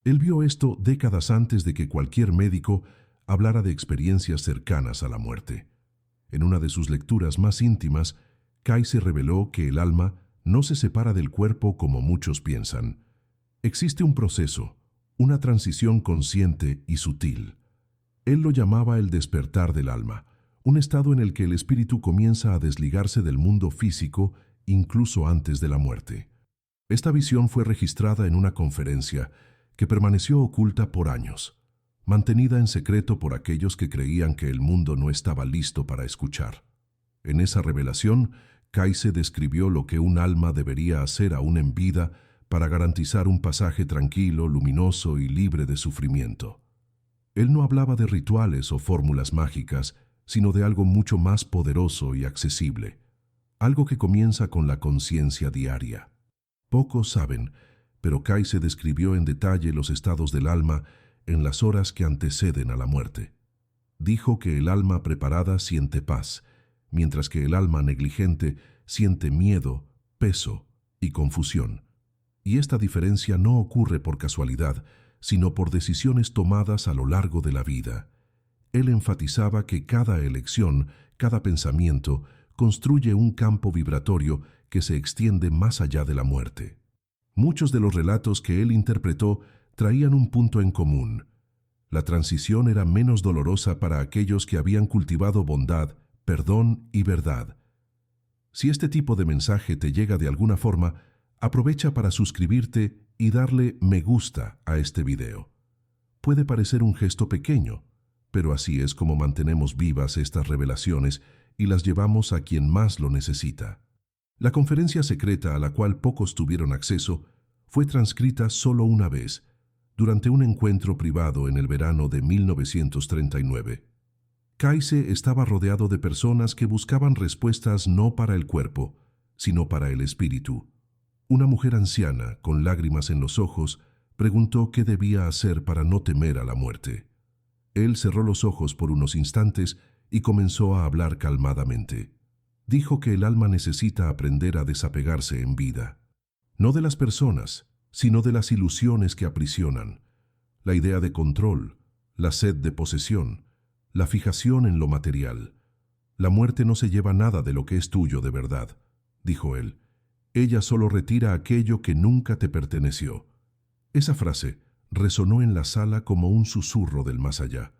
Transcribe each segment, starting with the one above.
Él vio esto décadas antes de que cualquier médico hablara de experiencias cercanas a la muerte. En una de sus lecturas más íntimas, Kayse reveló que el alma no se separa del cuerpo como muchos piensan. Existe un proceso, una transición consciente y sutil. Él lo llamaba el despertar del alma, un estado en el que el espíritu comienza a desligarse del mundo físico incluso antes de la muerte. Esta visión fue registrada en una conferencia que permaneció oculta por años, mantenida en secreto por aquellos que creían que el mundo no estaba listo para escuchar. En esa revelación, Kayse describió lo que un alma debería hacer aún en vida para garantizar un pasaje tranquilo, luminoso y libre de sufrimiento. Él no hablaba de rituales o fórmulas mágicas, sino de algo mucho más poderoso y accesible, algo que comienza con la conciencia diaria. Pocos saben, pero Kayse describió en detalle los estados del alma en las horas que anteceden a la muerte. Dijo que el alma preparada siente paz, mientras que el alma negligente siente miedo, peso y confusión. Y esta diferencia no ocurre por casualidad, sino por decisiones tomadas a lo largo de la vida. Él enfatizaba que cada elección, cada pensamiento, construye un campo vibratorio que se extiende más allá de la muerte. Muchos de los relatos que él interpretó traían un punto en común. La transición era menos dolorosa para aquellos que habían cultivado bondad, perdón y verdad. Si este tipo de mensaje te llega de alguna forma, aprovecha para suscribirte y darle me gusta a este video. Puede parecer un gesto pequeño, pero así es como mantenemos vivas estas revelaciones y las llevamos a quien más lo necesita. La conferencia secreta a la cual pocos tuvieron acceso fue transcrita solo una vez, durante un encuentro privado en el verano de 1939. Kayse estaba rodeado de personas que buscaban respuestas no para el cuerpo, sino para el espíritu. Una mujer anciana, con lágrimas en los ojos, preguntó qué debía hacer para no temer a la muerte. Él cerró los ojos por unos instantes y comenzó a hablar calmadamente. Dijo que el alma necesita aprender a desapegarse en vida. No de las personas, sino de las ilusiones que aprisionan. La idea de control, la sed de posesión, la fijación en lo material. La muerte no se lleva nada de lo que es tuyo de verdad, dijo él. Ella solo retira aquello que nunca te perteneció. Esa frase resonó en la sala como un susurro del más allá.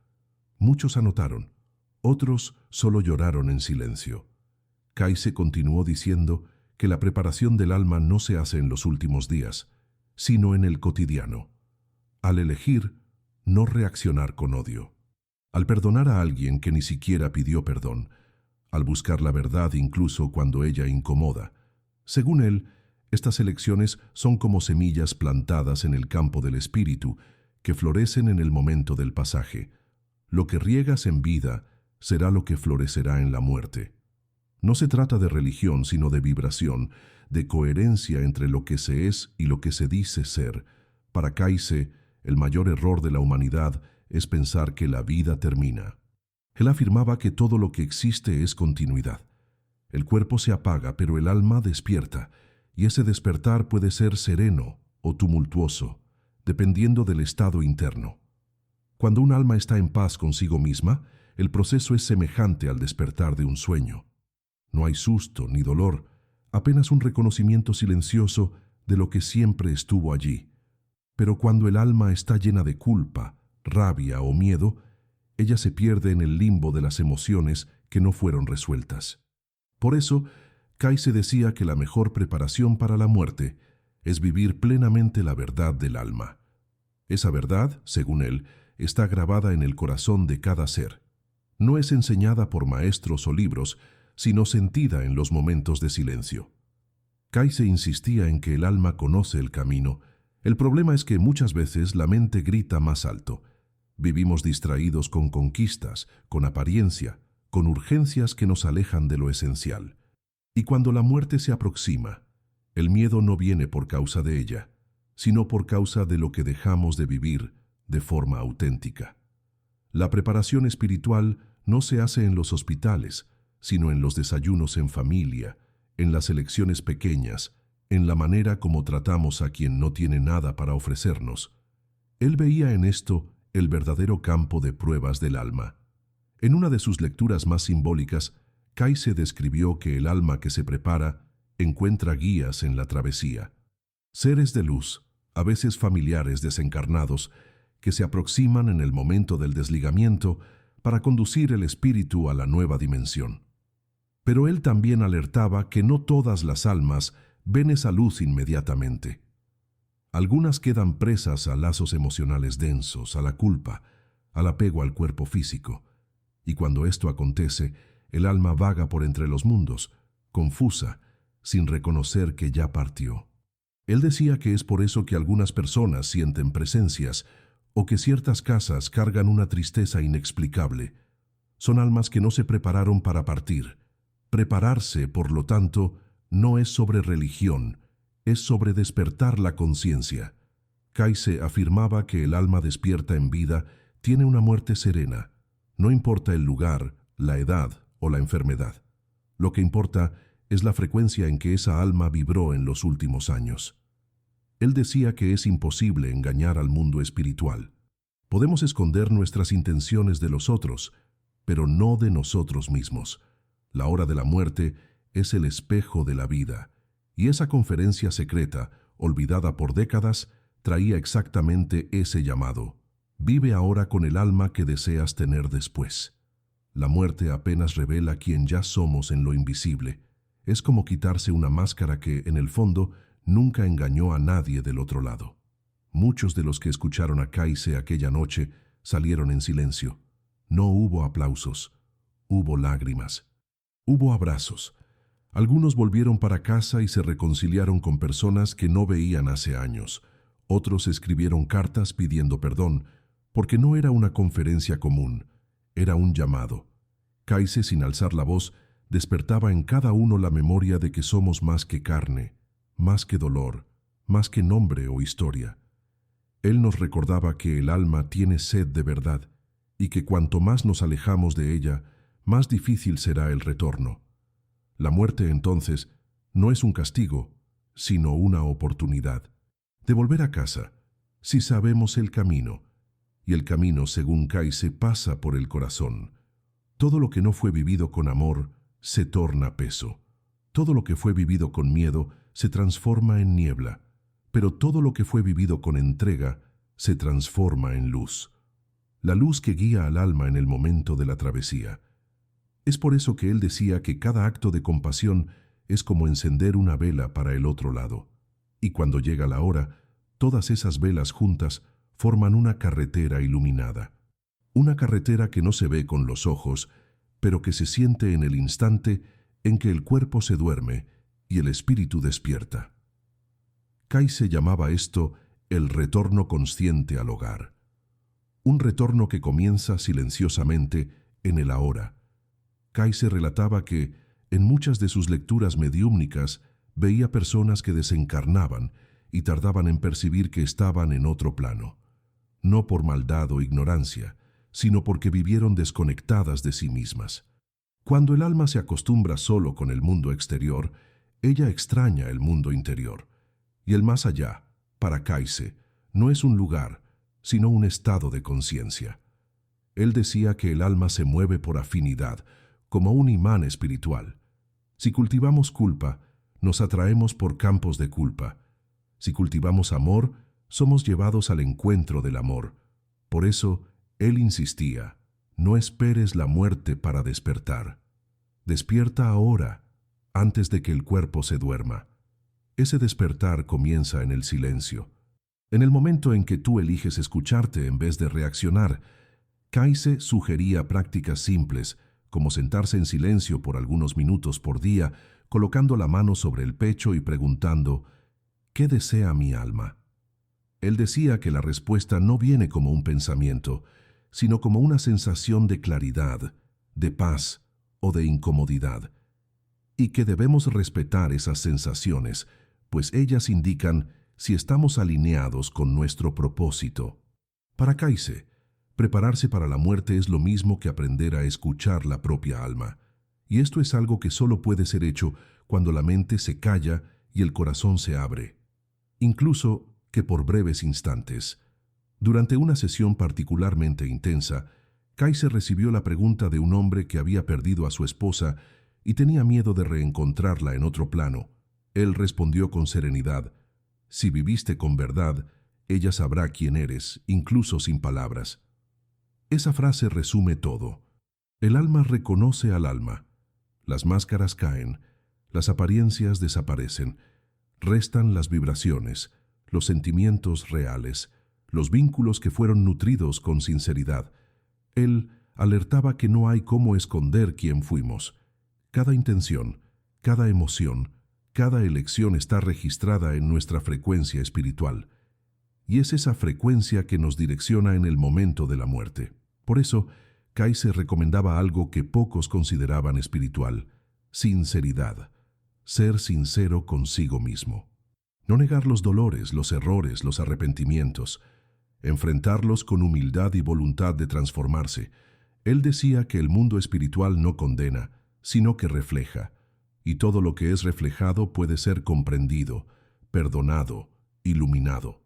Muchos anotaron, otros solo lloraron en silencio. Kayse continuó diciendo que la preparación del alma no se hace en los últimos días, sino en el cotidiano. Al elegir, no reaccionar con odio. Al perdonar a alguien que ni siquiera pidió perdón. Al buscar la verdad incluso cuando ella incomoda. Según él, estas elecciones son como semillas plantadas en el campo del espíritu que florecen en el momento del pasaje. Lo que riegas en vida será lo que florecerá en la muerte. No se trata de religión, sino de vibración, de coherencia entre lo que se es y lo que se dice ser. Para Kayse, el mayor error de la humanidad es pensar que la vida termina. Él afirmaba que todo lo que existe es continuidad. El cuerpo se apaga, pero el alma despierta, y ese despertar puede ser sereno o tumultuoso, dependiendo del estado interno. Cuando un alma está en paz consigo misma, el proceso es semejante al despertar de un sueño. No hay susto ni dolor, apenas un reconocimiento silencioso de lo que siempre estuvo allí. Pero cuando el alma está llena de culpa, rabia o miedo, ella se pierde en el limbo de las emociones que no fueron resueltas. Por eso, Kayse decía que la mejor preparación para la muerte es vivir plenamente la verdad del alma. Esa verdad, según él, está grabada en el corazón de cada ser. No es enseñada por maestros o libros, sino sentida en los momentos de silencio. Kayse insistía en que el alma conoce el camino. El problema es que muchas veces la mente grita más alto. Vivimos distraídos con conquistas, con apariencia, con urgencias que nos alejan de lo esencial. Y cuando la muerte se aproxima, el miedo no viene por causa de ella, sino por causa de lo que dejamos de vivir de forma auténtica. La preparación espiritual no se hace en los hospitales, sino en los desayunos en familia, en las elecciones pequeñas, en la manera como tratamos a quien no tiene nada para ofrecernos. Él veía en esto el verdadero campo de pruebas del alma. En una de sus lecturas más simbólicas, Kayse describió que el alma que se prepara encuentra guías en la travesía. Seres de luz, a veces familiares desencarnados, que se aproximan en el momento del desligamiento para conducir el espíritu a la nueva dimensión. Pero él también alertaba que no todas las almas ven esa luz inmediatamente. Algunas quedan presas a lazos emocionales densos, a la culpa, al apego al cuerpo físico. Y cuando esto acontece, el alma vaga por entre los mundos, confusa, sin reconocer que ya partió. Él decía que es por eso que algunas personas sienten presencias o que ciertas casas cargan una tristeza inexplicable. Son almas que no se prepararon para partir. Prepararse, por lo tanto, no es sobre religión, es sobre despertar la conciencia. Kayse afirmaba que el alma despierta en vida tiene una muerte serena. No importa el lugar, la edad o la enfermedad. Lo que importa es la frecuencia en que esa alma vibró en los últimos años. Él decía que es imposible engañar al mundo espiritual. Podemos esconder nuestras intenciones de los otros, pero no de nosotros mismos. La hora de la muerte es el espejo de la vida, y esa conferencia secreta, olvidada por décadas, traía exactamente ese llamado. Vive ahora con el alma que deseas tener después. La muerte apenas revela quién ya somos en lo invisible. Es como quitarse una máscara que, en el fondo, nunca engañó a nadie del otro lado. Muchos de los que escucharon a Kayse aquella noche salieron en silencio. No hubo aplausos, hubo lágrimas, hubo abrazos. Algunos volvieron para casa y se reconciliaron con personas que no veían hace años. Otros escribieron cartas pidiendo perdón, porque no era una conferencia común, era un llamado. Kayse, sin alzar la voz, despertaba en cada uno la memoria de que somos más que carne, más que dolor, más que nombre o historia. Él nos recordaba que el alma tiene sed de verdad y que cuanto más nos alejamos de ella, más difícil será el retorno. La muerte, entonces, no es un castigo, sino una oportunidad de volver a casa, si sabemos el camino. Y el camino, según Kayse, pasa por el corazón. Todo lo que no fue vivido con amor se torna peso. Todo lo que fue vivido con miedo se transforma en niebla, pero todo lo que fue vivido con entrega se transforma en luz. La luz que guía al alma en el momento de la travesía. Es por eso que él decía que cada acto de compasión es como encender una vela para el otro lado. Y cuando llega la hora, todas esas velas juntas forman una carretera iluminada. Una carretera que no se ve con los ojos, pero que se siente en el instante en que el cuerpo se duerme y el espíritu despierta. Kayse llamaba esto el retorno consciente al hogar. Un retorno que comienza silenciosamente en el ahora. Kayse relataba que, en muchas de sus lecturas mediúmnicas, veía personas que desencarnaban y tardaban en percibir que estaban en otro plano. No por maldad o ignorancia, sino porque vivieron desconectadas de sí mismas. Cuando el alma se acostumbra solo con el mundo exterior, ella extraña el mundo interior. Y el más allá, para Kayse, no es un lugar, sino un estado de conciencia. Él decía que el alma se mueve por afinidad, como un imán espiritual. Si cultivamos culpa, nos atraemos por campos de culpa. Si cultivamos amor, somos llevados al encuentro del amor. Por eso, él insistía, no esperes la muerte para despertar. Despierta ahora, antes de que el cuerpo se duerma. Ese despertar comienza en el silencio. En el momento en que tú eliges escucharte en vez de reaccionar, Kayse sugería prácticas simples, como sentarse en silencio por algunos minutos por día, colocando la mano sobre el pecho y preguntando, ¿qué desea mi alma? Él decía que la respuesta no viene como un pensamiento, sino como una sensación de claridad, de paz o de incomodidad, y que debemos respetar esas sensaciones, pues ellas indican si estamos alineados con nuestro propósito. Para Kayse, prepararse para la muerte es lo mismo que aprender a escuchar la propia alma, y esto es algo que solo puede ser hecho cuando la mente se calla y el corazón se abre, incluso que por breves instantes. Durante una sesión particularmente intensa, Kaiser recibió la pregunta de un hombre que había perdido a su esposa y tenía miedo de reencontrarla en otro plano. Él respondió con serenidad: «Si viviste con verdad, ella sabrá quién eres, incluso sin palabras». Esa frase resume todo. El alma reconoce al alma. Las máscaras caen, las apariencias desaparecen, restan las vibraciones, los sentimientos reales, los vínculos que fueron nutridos con sinceridad. Él alertaba que no hay cómo esconder quién fuimos. Cada intención, cada emoción, cada elección está registrada en nuestra frecuencia espiritual. Y es esa frecuencia que nos direcciona en el momento de la muerte. Por eso, Kaiser recomendaba algo que pocos consideraban espiritual: sinceridad. Ser sincero consigo mismo. No negar los dolores, los errores, los arrepentimientos. Enfrentarlos con humildad y voluntad de transformarse. Él decía que el mundo espiritual no condena, sino que refleja. Y todo lo que es reflejado puede ser comprendido, perdonado, iluminado.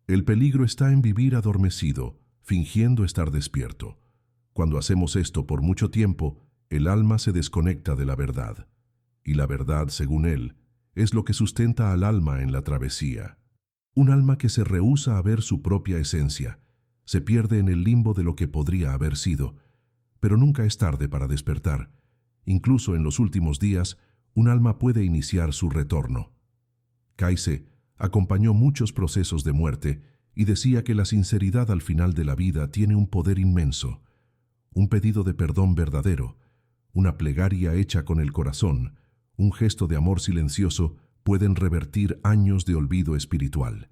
El peligro está en vivir adormecido, fingiendo estar despierto. Cuando hacemos esto por mucho tiempo, el alma se desconecta de la verdad. Y la verdad, según él, es lo que sustenta al alma en la travesía. Un alma que se rehúsa a ver su propia esencia, se pierde en el limbo de lo que podría haber sido. Pero nunca es tarde para despertar. Incluso en los últimos días, un alma puede iniciar su retorno. Kaiser acompañó muchos procesos de muerte y decía que la sinceridad al final de la vida tiene un poder inmenso. Un pedido de perdón verdadero, una plegaria hecha con el corazón, un gesto de amor silencioso pueden revertir años de olvido espiritual.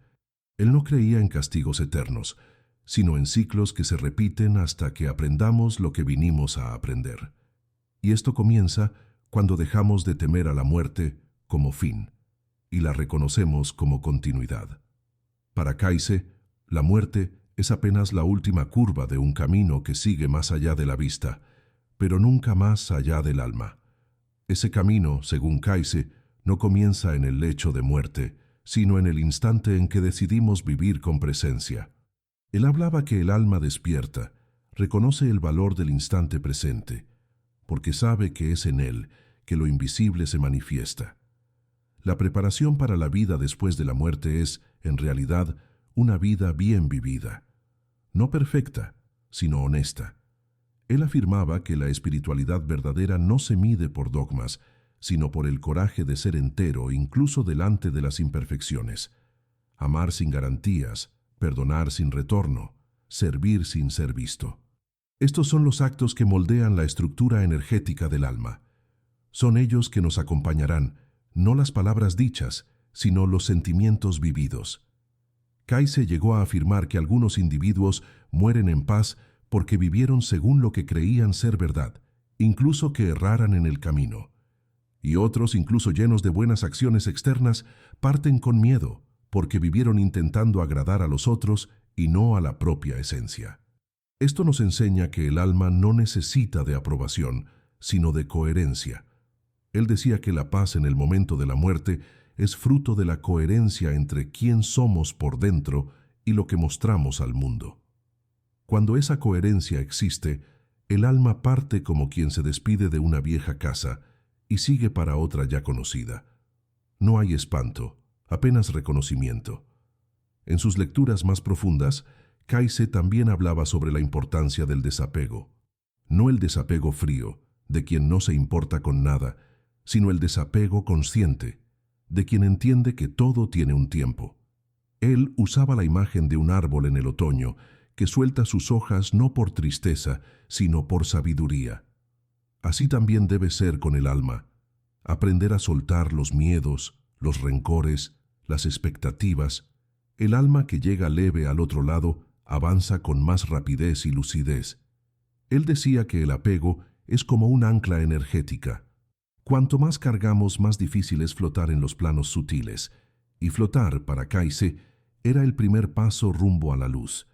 Él no creía en castigos eternos, sino en ciclos que se repiten hasta que aprendamos lo que vinimos a aprender. Y esto comienza cuando dejamos de temer a la muerte como fin y la reconocemos como continuidad. Para Kaiser, la muerte es apenas la última curva de un camino que sigue más allá de la vista, pero nunca más allá del alma. Ese camino, según Kaiser, no comienza en el lecho de muerte, sino en el instante en que decidimos vivir con presencia. Él hablaba que el alma despierta, reconoce el valor del instante presente, porque sabe que es en él que lo invisible se manifiesta. La preparación para la vida después de la muerte es, en realidad, una vida bien vivida. No perfecta, sino honesta. Él afirmaba que la espiritualidad verdadera no se mide por dogmas, sino por el coraje de ser entero incluso delante de las imperfecciones. Amar sin garantías, perdonar sin retorno, servir sin ser visto. Estos son los actos que moldean la estructura energética del alma. Son ellos que nos acompañarán, no las palabras dichas, sino los sentimientos vividos. Kaiser llegó a afirmar que algunos individuos mueren en paz porque vivieron según lo que creían ser verdad, incluso que erraran en el camino. Y otros, incluso llenos de buenas acciones externas, parten con miedo porque vivieron intentando agradar a los otros y no a la propia esencia. Esto nos enseña que el alma no necesita de aprobación, sino de coherencia. Él decía que la paz en el momento de la muerte es fruto de la coherencia entre quién somos por dentro y lo que mostramos al mundo. Cuando esa coherencia existe, el alma parte como quien se despide de una vieja casa y sigue para otra ya conocida. No hay espanto, apenas reconocimiento. En sus lecturas más profundas, Kaiser también hablaba sobre la importancia del desapego. No el desapego frío, de quien no se importa con nada, sino el desapego consciente, de quien entiende que todo tiene un tiempo. Él usaba la imagen de un árbol en el otoño, que suelta sus hojas no por tristeza, sino por sabiduría. Así también debe ser con el alma, aprender a soltar los miedos, los rencores, las expectativas. El alma que llega leve al otro lado avanza con más rapidez y lucidez. Él decía que el apego es como un ancla energética. Cuanto más cargamos, más difícil es flotar en los planos sutiles, y flotar, para Kaiser, era el primer paso rumbo a la luz.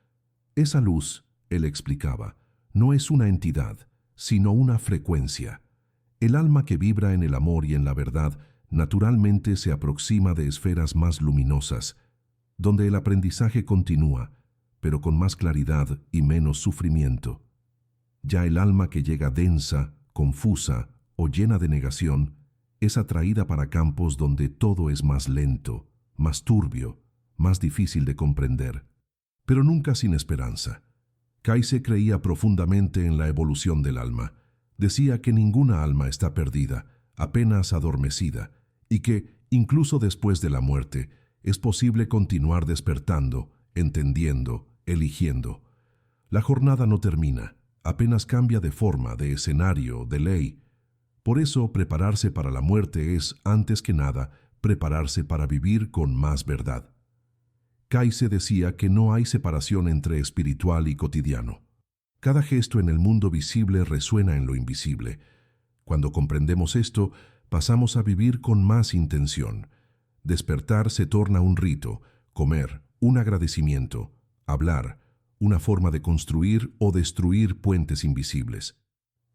Esa luz, él explicaba, no es una entidad, sino una frecuencia. El alma que vibra en el amor y en la verdad naturalmente se aproxima de esferas más luminosas, donde el aprendizaje continúa, pero con más claridad y menos sufrimiento. Ya el alma que llega densa, confusa o llena de negación es atraída para campos donde todo es más lento, más turbio, más difícil de comprender, pero nunca sin esperanza. Kayse creía profundamente en la evolución del alma. Decía que ninguna alma está perdida, apenas adormecida, y que, incluso después de la muerte, es posible continuar despertando, entendiendo, eligiendo. La jornada no termina, apenas cambia de forma, de escenario, de ley. Por eso, prepararse para la muerte es, antes que nada, prepararse para vivir con más verdad. Kayse decía que no hay separación entre espiritual y cotidiano. Cada gesto en el mundo visible resuena en lo invisible. Cuando comprendemos esto, pasamos a vivir con más intención. Despertar se torna un rito, comer, un agradecimiento, hablar, una forma de construir o destruir puentes invisibles.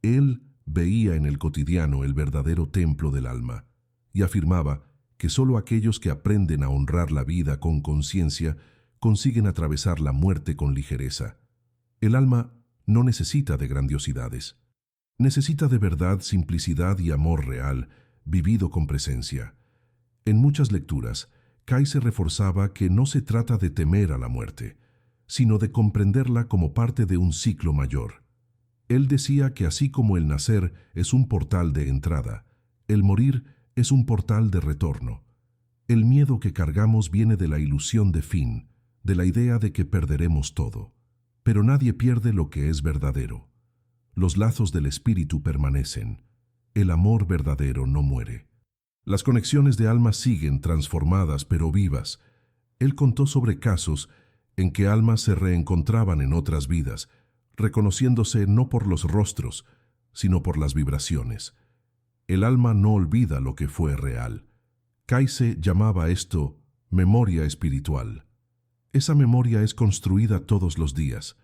Él veía en el cotidiano el verdadero templo del alma y afirmaba que solo aquellos que aprenden a honrar la vida con conciencia consiguen atravesar la muerte con ligereza. El alma no necesita de grandiosidades. Necesita de verdad, simplicidad y amor real, vivido con presencia. En muchas lecturas, Kayse reforzaba que no se trata de temer a la muerte, sino de comprenderla como parte de un ciclo mayor. Él decía que así como el nacer es un portal de entrada, el morir es un portal de retorno. El miedo que cargamos viene de la ilusión de fin, de la idea de que perderemos todo. Pero nadie pierde lo que es verdadero. Los lazos del espíritu permanecen. El amor verdadero no muere. Las conexiones de almas siguen transformadas pero vivas. Él contó sobre casos en que almas se reencontraban en otras vidas, reconociéndose no por los rostros, sino por las vibraciones. El alma no olvida lo que fue real. Kayse llamaba esto memoria espiritual. Esa memoria es construida todos los días.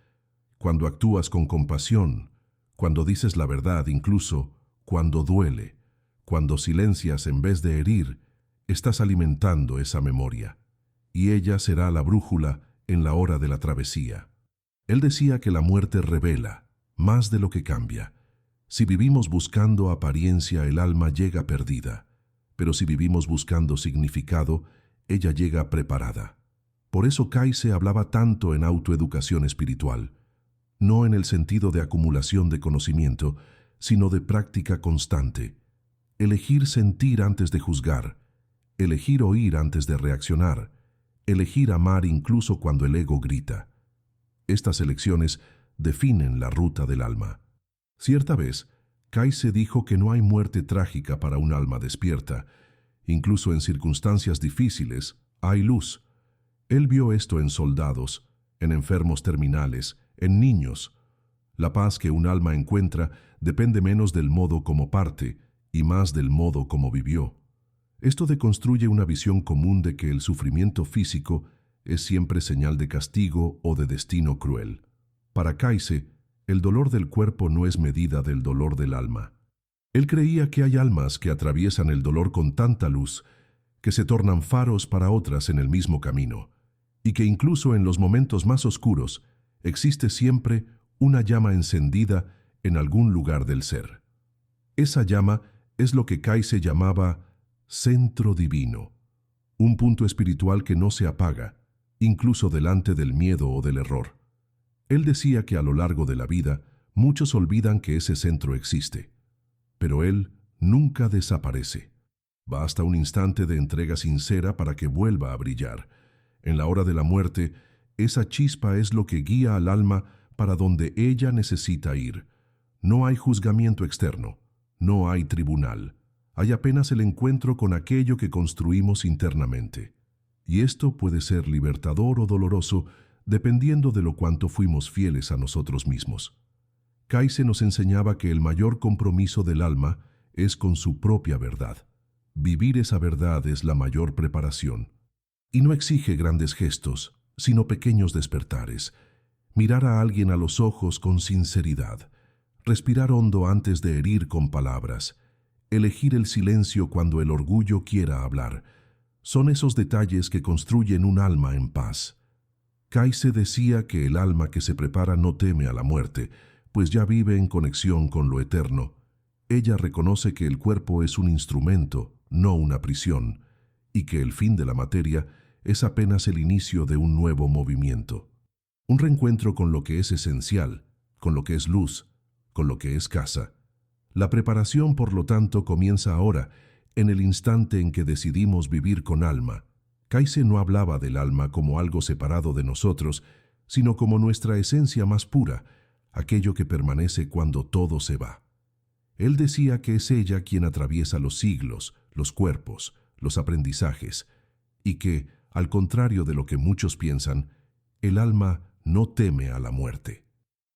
Cuando actúas con compasión, cuando dices la verdad, incluso cuando duele, cuando silencias en vez de herir, estás alimentando esa memoria, y ella será la brújula en la hora de la travesía. Él decía que la muerte revela, más de lo que cambia. Si vivimos buscando apariencia, el alma llega perdida, pero si vivimos buscando significado, ella llega preparada. Por eso Kayse hablaba tanto en autoeducación espiritual, no en el sentido de acumulación de conocimiento, sino de práctica constante. Elegir sentir antes de juzgar, elegir oír antes de reaccionar, elegir amar incluso cuando el ego grita. Estas elecciones definen la ruta del alma. Cierta vez, Kayse dijo que no hay muerte trágica para un alma despierta. Incluso en circunstancias difíciles, hay luz. Él vio esto en soldados, en enfermos terminales, en niños. La paz que un alma encuentra depende menos del modo como parte y más del modo como vivió. Esto deconstruye una visión común de que el sufrimiento físico es siempre señal de castigo o de destino cruel. Para Kayse, el dolor del cuerpo no es medida del dolor del alma. Él creía que hay almas que atraviesan el dolor con tanta luz que se tornan faros para otras en el mismo camino, y que incluso en los momentos más oscuros existe siempre una llama encendida en algún lugar del ser. Esa llama es lo que Kayse llamaba centro divino, un punto espiritual que no se apaga, incluso delante del miedo o del error. Él decía que a lo largo de la vida muchos olvidan que ese centro existe, pero él nunca desaparece. Basta un instante de entrega sincera para que vuelva a brillar. En la hora de la muerte, esa chispa es lo que guía al alma para donde ella necesita ir. No hay juzgamiento externo, no hay tribunal. Hay apenas el encuentro con aquello que construimos internamente. Y esto puede ser libertador o doloroso, dependiendo de lo cuánto fuimos fieles a nosotros mismos. Kayse nos enseñaba que el mayor compromiso del alma es con su propia verdad. Vivir esa verdad es la mayor preparación. Y no exige grandes gestos, sino pequeños despertares. Mirar a alguien a los ojos con sinceridad. Respirar hondo antes de herir con palabras. Elegir el silencio cuando el orgullo quiera hablar. Son esos detalles que construyen un alma en paz. Kaise decía que el alma que se prepara no teme a la muerte, pues ya vive en conexión con lo eterno. Ella reconoce que el cuerpo es un instrumento, no una prisión, y que el fin de la materia es apenas el inicio de un nuevo movimiento. Un reencuentro con lo que es esencial, con lo que es luz, con lo que es casa. La preparación, por lo tanto, comienza ahora, en el instante en que decidimos vivir con alma. Kaise no hablaba del alma como algo separado de nosotros, sino como nuestra esencia más pura, aquello que permanece cuando todo se va. Él decía que es ella quien atraviesa los siglos, los cuerpos, los aprendizajes, y que, al contrario de lo que muchos piensan, el alma no teme a la muerte.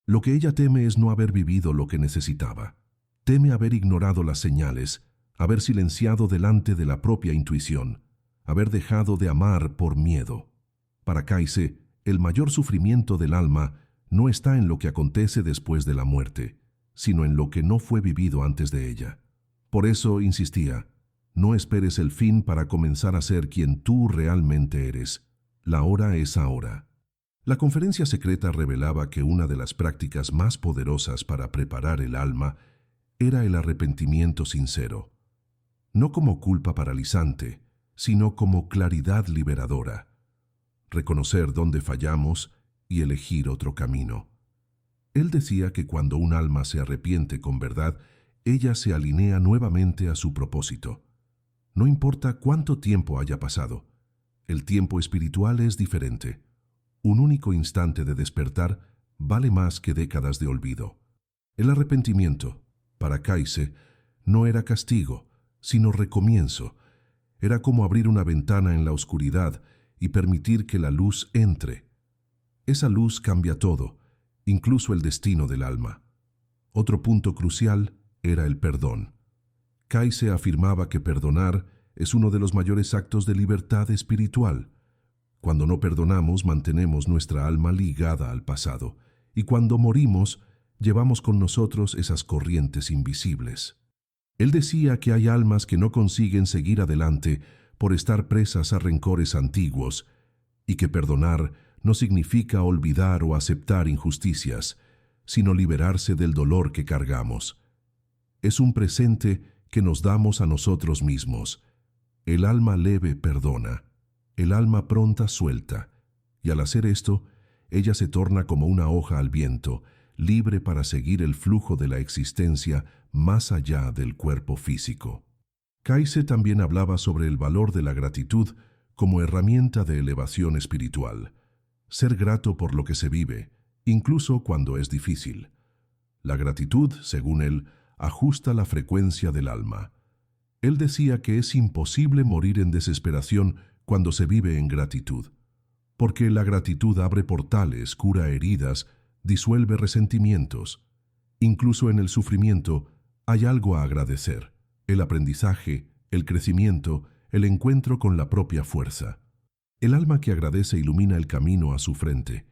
Lo que ella teme es no haber vivido lo que necesitaba. Teme haber ignorado las señales, haber silenciado delante de la propia intuición, haber dejado de amar por miedo. Para Kaise, el mayor sufrimiento del alma no está en lo que acontece después de la muerte, sino en lo que no fue vivido antes de ella. Por eso insistía, no esperes el fin para comenzar a ser quien tú realmente eres. La hora es ahora. La conferencia secreta revelaba que una de las prácticas más poderosas para preparar el alma era el arrepentimiento sincero, no como culpa paralizante, sino como claridad liberadora. Reconocer dónde fallamos y elegir otro camino. Él decía que cuando un alma se arrepiente con verdad, ella se alinea nuevamente a su propósito. No importa cuánto tiempo haya pasado, el tiempo espiritual es diferente. Un único instante de despertar vale más que décadas de olvido. El arrepentimiento, para Kaise, no era castigo, sino recomienzo. Era como abrir una ventana en la oscuridad y permitir que la luz entre. Esa luz cambia todo, incluso el destino del alma. Otro punto crucial era el perdón. Kaise afirmaba que perdonar es uno de los mayores actos de libertad espiritual. Cuando no perdonamos, mantenemos nuestra alma ligada al pasado, y cuando morimos, llevamos con nosotros esas corrientes invisibles. Él decía que hay almas que no consiguen seguir adelante por estar presas a rencores antiguos, y que perdonar no significa olvidar o aceptar injusticias, sino liberarse del dolor que cargamos. Es un presente que nos damos a nosotros mismos. El alma leve perdona, el alma pronta suelta, y al hacer esto, ella se torna como una hoja al viento, libre para seguir el flujo de la existencia más allá del cuerpo físico. Kaise también hablaba sobre el valor de la gratitud como herramienta de elevación espiritual. Ser grato por lo que se vive, incluso cuando es difícil. La gratitud, según él, ajusta la frecuencia del alma. Él decía que es imposible morir en desesperación cuando se vive en gratitud, porque la gratitud abre portales, cura heridas, disuelve resentimientos. Incluso en el sufrimiento hay algo a agradecer: el aprendizaje, el crecimiento, el encuentro con la propia fuerza. El alma que agradece ilumina el camino a su frente,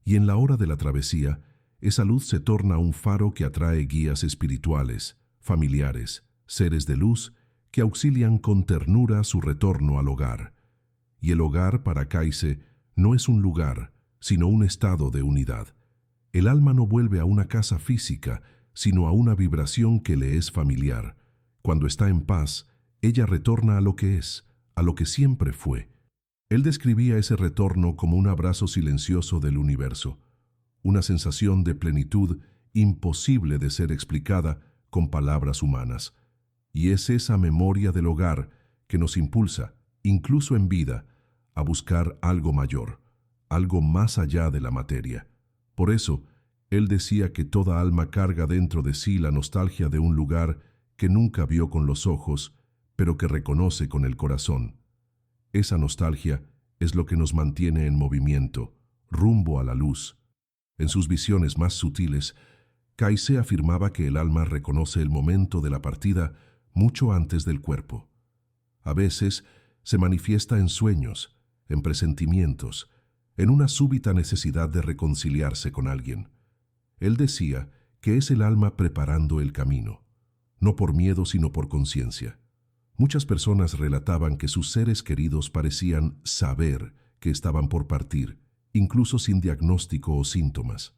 y en la hora de la travesía, esa luz se torna un faro que atrae guías espirituales, familiares, seres de luz que auxilian con ternura su retorno al hogar. Y el hogar, para Kaise, no es un lugar, sino un estado de unidad. El alma no vuelve a una casa física, sino a una vibración que le es familiar. Cuando está en paz, ella retorna a lo que es, a lo que siempre fue. Él describía ese retorno como un abrazo silencioso del universo, una sensación de plenitud imposible de ser explicada con palabras humanas. Y es esa memoria del hogar que nos impulsa, incluso en vida, a buscar algo mayor, algo más allá de la materia. Por eso, él decía que toda alma carga dentro de sí la nostalgia de un lugar que nunca vio con los ojos, pero que reconoce con el corazón. Esa nostalgia es lo que nos mantiene en movimiento, rumbo a la luz. En sus visiones más sutiles, Kaise afirmaba que el alma reconoce el momento de la partida mucho antes del cuerpo. A veces se manifiesta en sueños, en presentimientos, en una súbita necesidad de reconciliarse con alguien. Él decía que es el alma preparando el camino, no por miedo sino por conciencia. Muchas personas relataban que sus seres queridos parecían saber que estaban por partir, incluso sin diagnóstico o síntomas.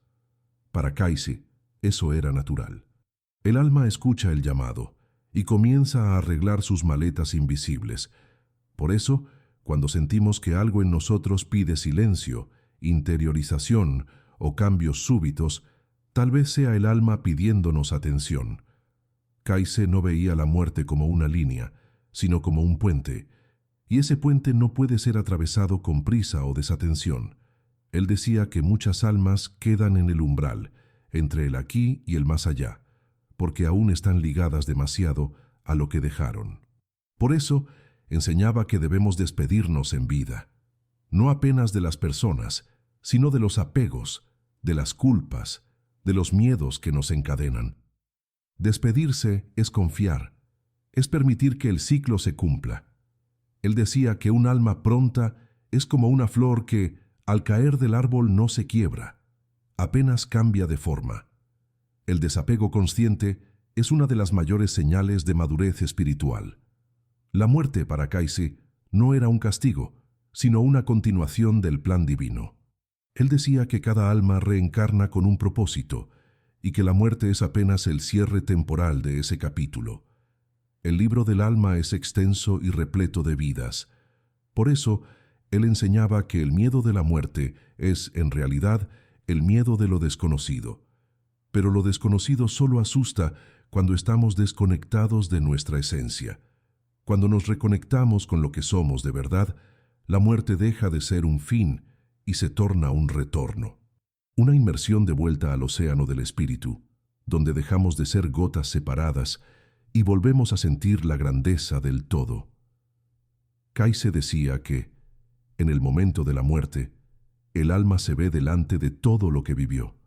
Para Kayse, eso era natural. El alma escucha el llamado y comienza a arreglar sus maletas invisibles. Por eso, cuando sentimos que algo en nosotros pide silencio, interiorización o cambios súbitos, tal vez sea el alma pidiéndonos atención. Kayse no veía la muerte como una línea, sino como un puente, y ese puente no puede ser atravesado con prisa o desatención. Él decía que muchas almas quedan en el umbral, entre el aquí y el más allá, porque aún están ligadas demasiado a lo que dejaron. Por eso, enseñaba que debemos despedirnos en vida, no apenas de las personas, sino de los apegos, de las culpas, de los miedos que nos encadenan. Despedirse es confiar, es permitir que el ciclo se cumpla. Él decía que un alma pronta es como una flor que, al caer del árbol, no se quiebra, apenas cambia de forma. El desapego consciente es una de las mayores señales de madurez espiritual. La muerte para Kayse no era un castigo, sino una continuación del plan divino. Él decía que cada alma reencarna con un propósito y que la muerte es apenas el cierre temporal de ese capítulo. El libro del alma es extenso y repleto de vidas. Por eso, él enseñaba que el miedo de la muerte es, en realidad, el miedo de lo desconocido. Pero lo desconocido solo asusta cuando estamos desconectados de nuestra esencia. Cuando nos reconectamos con lo que somos de verdad, la muerte deja de ser un fin y se torna un retorno. Una inmersión de vuelta al océano del espíritu, donde dejamos de ser gotas separadas y volvemos a sentir la grandeza del todo. Kayse decía que, en el momento de la muerte, el alma se ve delante de todo lo que vivió.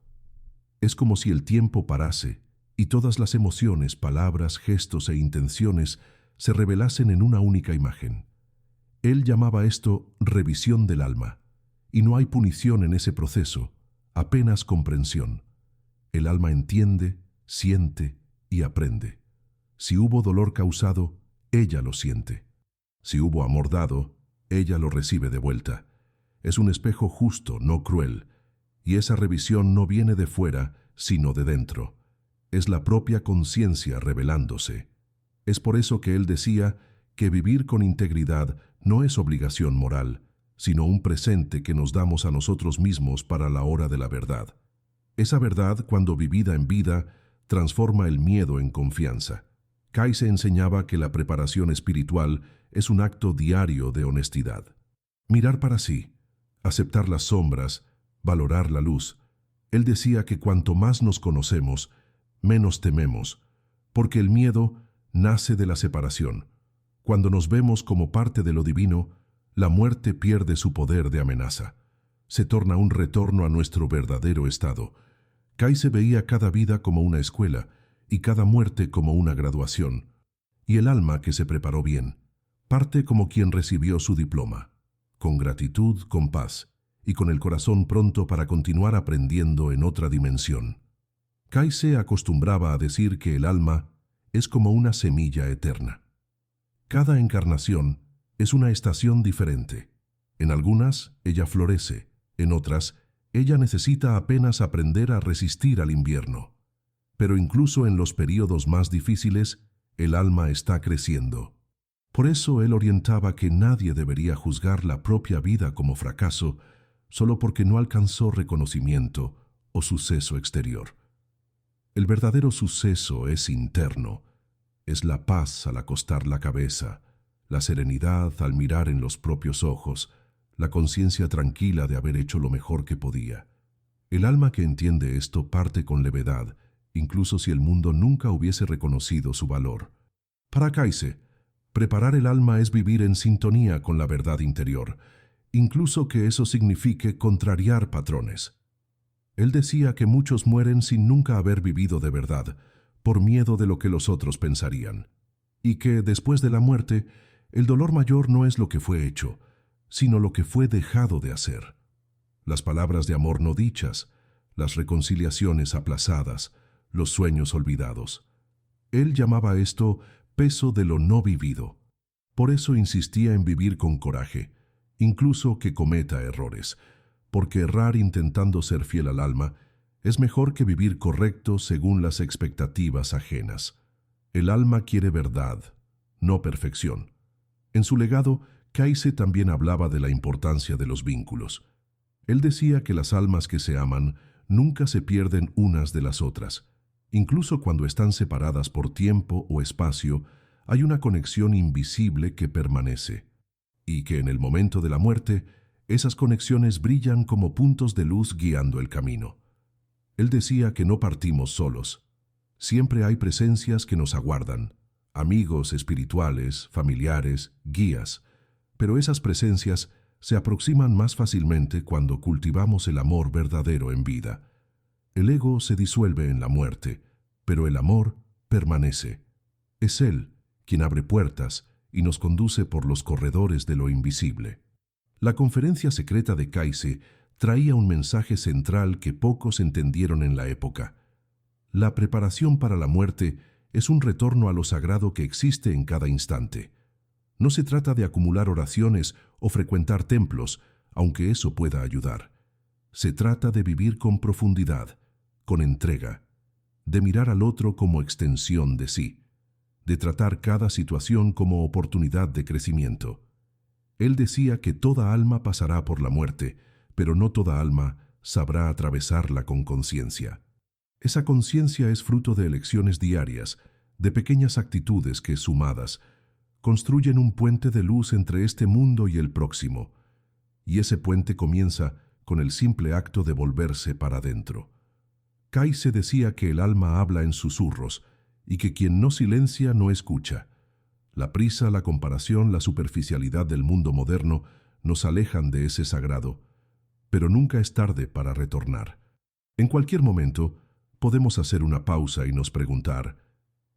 Es como si el tiempo parase y todas las emociones, palabras, gestos e intenciones se revelasen en una única imagen. Él llamaba esto revisión del alma, y no hay punición en ese proceso, apenas comprensión. El alma entiende, siente y aprende. Si hubo dolor causado, ella lo siente. Si hubo amor dado, ella lo recibe de vuelta. Es un espejo justo, no cruel, y esa revisión no viene de fuera, sino de dentro. Es la propia conciencia revelándose. Es por eso que él decía que vivir con integridad no es obligación moral, sino un presente que nos damos a nosotros mismos para la hora de la verdad. Esa verdad, cuando vivida en vida, transforma el miedo en confianza. Kayse enseñaba que la preparación espiritual es un acto diario de honestidad. Mirar para sí, aceptar las sombras, valorar la luz. Él decía que cuanto más nos conocemos, menos tememos, porque el miedo nace de la separación. Cuando nos vemos como parte de lo divino, la muerte pierde su poder de amenaza. Se torna un retorno a nuestro verdadero estado. Kayse veía cada vida como una escuela y cada muerte como una graduación. Y el alma que se preparó bien, parte como quien recibió su diploma, con gratitud, con paz y con el corazón pronto para continuar aprendiendo en otra dimensión. Kayse acostumbraba a decir que el alma es como una semilla eterna. Cada encarnación es una estación diferente. En algunas, ella florece, en otras, ella necesita apenas aprender a resistir al invierno. Pero incluso en los períodos más difíciles, el alma está creciendo. Por eso él orientaba que nadie debería juzgar la propia vida como fracaso solo porque no alcanzó reconocimiento o suceso exterior. El verdadero suceso es interno, es la paz al acostar la cabeza, la serenidad al mirar en los propios ojos, la conciencia tranquila de haber hecho lo mejor que podía. El alma que entiende esto parte con levedad, incluso si el mundo nunca hubiese reconocido su valor. Para Kayse, preparar el alma es vivir en sintonía con la verdad interior, incluso que eso signifique contrariar patrones. Él decía que muchos mueren sin nunca haber vivido de verdad, por miedo de lo que los otros pensarían, y que, después de la muerte, el dolor mayor no es lo que fue hecho, sino lo que fue dejado de hacer. Las palabras de amor no dichas, las reconciliaciones aplazadas, los sueños olvidados. Él llamaba esto peso de lo no vivido. Por eso insistía en vivir con coraje, incluso que cometa errores, porque errar intentando ser fiel al alma es mejor que vivir correcto según las expectativas ajenas. El alma quiere verdad, no perfección. En su legado, Kayse también hablaba de la importancia de los vínculos. Él decía que las almas que se aman nunca se pierden unas de las otras. Incluso cuando están separadas por tiempo o espacio, hay una conexión invisible que permanece, y que en el momento de la muerte, esas conexiones brillan como puntos de luz guiando el camino. Él decía que no partimos solos. Siempre hay presencias que nos aguardan, amigos espirituales, familiares, guías, pero esas presencias se aproximan más fácilmente cuando cultivamos el amor verdadero en vida. El ego se disuelve en la muerte, pero el amor permanece. Es Él quien abre puertas y nos conduce por los corredores de lo invisible. La conferencia secreta de Kayse traía un mensaje central que pocos entendieron en la época. La preparación para la muerte es un retorno a lo sagrado que existe en cada instante. No se trata de acumular oraciones o frecuentar templos, aunque eso pueda ayudar. Se trata de vivir con profundidad, con entrega, de mirar al otro como extensión de sí, de tratar cada situación como oportunidad de crecimiento. Él decía que toda alma pasará por la muerte, pero no toda alma sabrá atravesarla con conciencia. Esa conciencia es fruto de elecciones diarias, de pequeñas actitudes que, sumadas, construyen un puente de luz entre este mundo y el próximo, y ese puente comienza con el simple acto de volverse para adentro. Kayse decía que el alma habla en susurros, y que quien no silencia no escucha. La prisa, la comparación, la superficialidad del mundo moderno nos alejan de ese sagrado, pero nunca es tarde para retornar. En cualquier momento, podemos hacer una pausa y nos preguntar,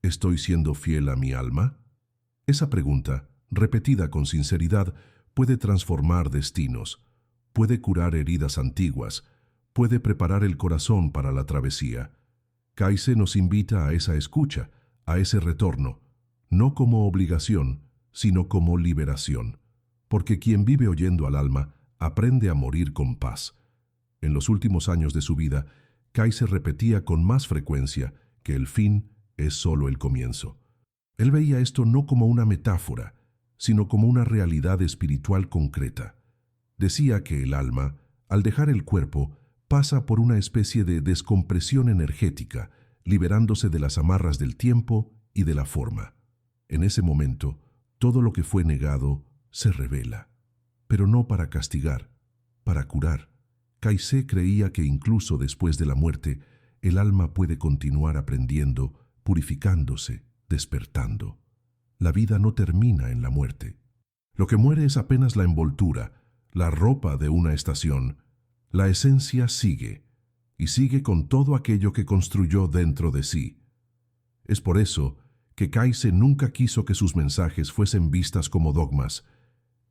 ¿estoy siendo fiel a mi alma? Esa pregunta, repetida con sinceridad, puede transformar destinos, puede curar heridas antiguas, puede preparar el corazón para la travesía. Kayse nos invita a esa escucha, a ese retorno, no como obligación, sino como liberación, porque quien vive oyendo al alma aprende a morir con paz. En los últimos años de su vida, Kayse repetía con más frecuencia que el fin es solo el comienzo. Él veía esto no como una metáfora, sino como una realidad espiritual concreta. Decía que el alma, al dejar el cuerpo, pasa por una especie de descompresión energética, liberándose de las amarras del tiempo y de la forma. En ese momento, todo lo que fue negado se revela, pero no para castigar, para curar. Kayse creía que incluso después de la muerte, el alma puede continuar aprendiendo, purificándose, despertando. La vida no termina en la muerte. Lo que muere es apenas la envoltura, la ropa de una estación. La esencia sigue, y sigue con todo aquello que construyó dentro de sí. Es por eso que Kayse nunca quiso que sus mensajes fuesen vistas como dogmas.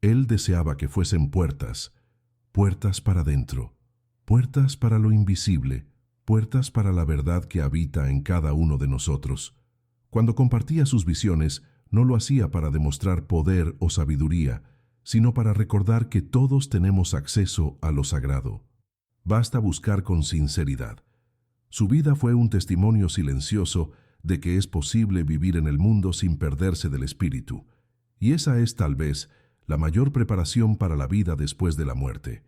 Él deseaba que fuesen puertas, puertas para dentro, puertas para lo invisible, puertas para la verdad que habita en cada uno de nosotros. Cuando compartía sus visiones, no lo hacía para demostrar poder o sabiduría, sino para recordar que todos tenemos acceso a lo sagrado. Basta buscar con sinceridad. Su vida fue un testimonio silencioso de que es posible vivir en el mundo sin perderse del espíritu, y esa es tal vez la mayor preparación para la vida después de la muerte.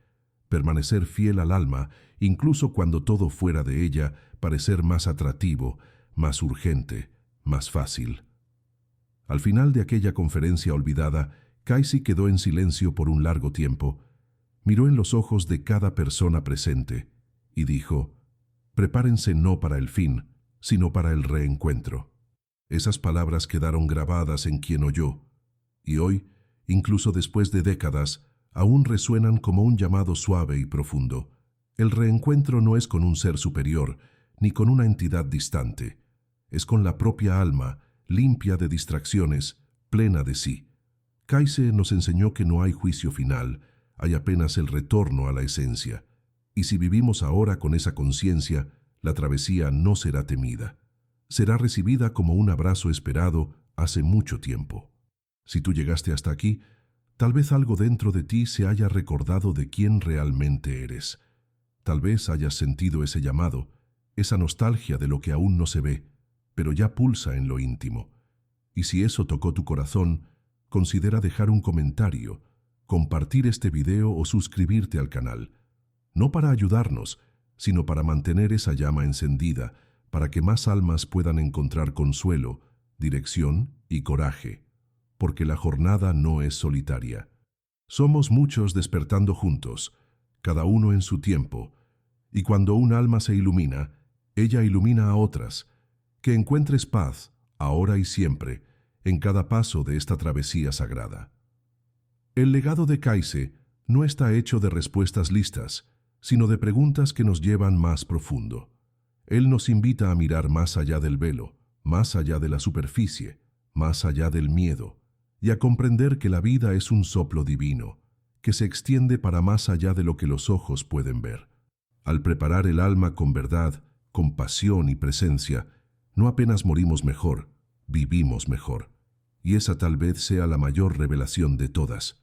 Permanecer fiel al alma, incluso cuando todo fuera de ella parecer más atractivo, más urgente, más fácil. Al final de aquella conferencia olvidada, Kayse quedó en silencio por un largo tiempo. Miró en los ojos de cada persona presente y dijo, «Prepárense no para el fin, sino para el reencuentro». Esas palabras quedaron grabadas en quien oyó, y hoy, incluso después de décadas, aún resuenan como un llamado suave y profundo. El reencuentro no es con un ser superior, ni con una entidad distante. Es con la propia alma, limpia de distracciones, plena de sí. Kayse nos enseñó que no hay juicio final, hay apenas el retorno a la esencia. Y si vivimos ahora con esa conciencia, la travesía no será temida. Será recibida como un abrazo esperado hace mucho tiempo. Si tú llegaste hasta aquí, Tal vez algo dentro de ti se haya recordado de quién realmente eres. Tal vez hayas sentido ese llamado, esa nostalgia de lo que aún no se ve, pero ya pulsa en lo íntimo. Y si eso tocó tu corazón, considera dejar un comentario, compartir este video o suscribirte al canal. No para ayudarnos, sino para mantener esa llama encendida, para que más almas puedan encontrar consuelo, dirección y coraje, porque la jornada no es solitaria. Somos muchos despertando juntos, cada uno en su tiempo, y cuando un alma se ilumina, ella ilumina a otras. Que encuentres paz, ahora y siempre, en cada paso de esta travesía sagrada. El legado de Kaise no está hecho de respuestas listas, sino de preguntas que nos llevan más profundo. Él nos invita a mirar más allá del velo, más allá de la superficie, más allá del miedo, y a comprender que la vida es un soplo divino, que se extiende para más allá de lo que los ojos pueden ver. Al preparar el alma con verdad, con pasión y presencia, no apenas morimos mejor, vivimos mejor. Y esa tal vez sea la mayor revelación de todas.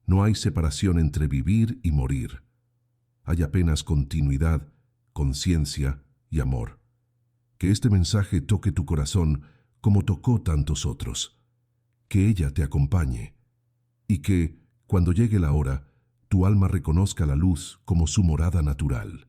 No hay separación entre vivir y morir. Hay apenas continuidad, conciencia y amor. Que este mensaje toque tu corazón como tocó tantos otros. Que ella te acompañe. Y que, cuando llegue la hora, tu alma reconozca la luz como su morada natural.